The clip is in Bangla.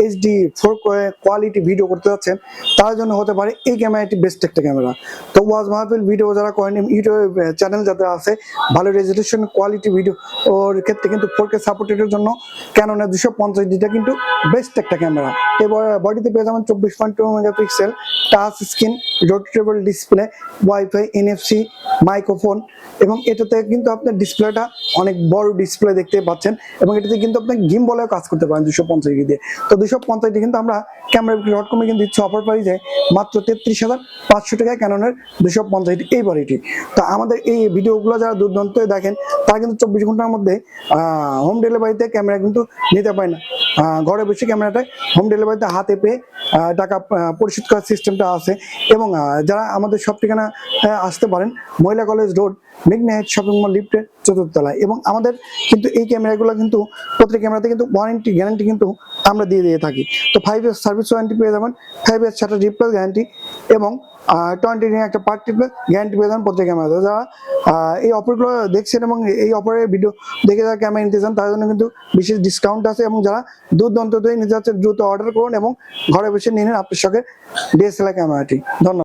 এইচডি 4 কোয়ালিটি ভিডিও করতে যাচ্ছেন তার জন্য হতে পারে এই ক্যামেরাটি বেস্ট একটা ক্যামেরা। তো ওয়াজ মাহফিল ভিডিও যারা করেন ইউটিউব চ্যানেল যাদের আছে ভালো রেজলিউশন কোয়ালিটি ভিডিও ওর ক্ষেত্রে কিন্তু 4K সাপোর্টের জন্য ক্যাননের 250ডিটা কিন্তু বেস্ট একটা ক্যামেরা। এবার বডিতে পেয়ে যাবেন 24.2 megapixel touch screen, rotatable display, wifi, NFC, microphone, এবং এটাতে কিন্তু আপনার ডিসপ্লেটা অনেক বড় ডিসপ্লে দেখতে পাচ্ছেন, এবং এটাতে কিন্তু আপনি গিম্বলেও কাজ করতে পারেন 250 দিয়ে। তো 250 কিন্তু আমরা ক্যামেরা.কমে কিন্তু দিচ্ছে অফার প্রাইসে মাত্র 33,500 টাকায় ক্যাননের 250 এই বডিটি। তো আমাদের এই ভিডিওগুলো যারা দুর্দান্ত দেখেন তারা কিন্তু 24 ঘন্টার মধ্যে হোম ডেলিভারিতে ক্যামেরা কিন্তু নিতে পারে না, ঘরে বসে ক্যামেরাটা হোম ডেলিভারিতে হাতে পেয়ে টাকা পরিশোধ করার সিস্টেমটা আছে। এবং যারা আমাদের সব ঠিকানা আসতে পারেন মহিলা কলেজ রোড, মেঘনা হেড শপিং মল লিফটের 4th তলায়। এবং আমাদের কিন্তু এই ক্যামেরাগুলো কিন্তু প্রত্যেক ক্যামেরাতে কিন্তু ওয়ারেন্টি গ্যারান্টি কিন্তু আমরা দিয়ে থাকি। তো 5 ইয়ার্স সার্ভিস ওয়ারেন্টি পেয়ে যাবেন, 5 ইয়ার্স শাটার রিপ্লেস গ্যারান্টি, এবং 20 দিনের একটা পার্ট রিপ্লেস গ্যারান্টি পেয়ে যাবেন প্রত্যেক ক্যামেরাতে। যারা এই অফারগুলো দেখছেন এবং এই অফারের ভিডিও দেখে যারা ক্যামেরা নিতে চান তার জন্য কিন্তু বিশেষ ডিসকাউন্ট আছে, এবং যারা দুর্দান্ত নিতে যাচ্ছেন দ্রুত অর্ডার করুন এবং ঘরে বসে নিয়ে নিন আপনার শখের ডিএসএলআর ক্যামেরাটি। ধন্যবাদ।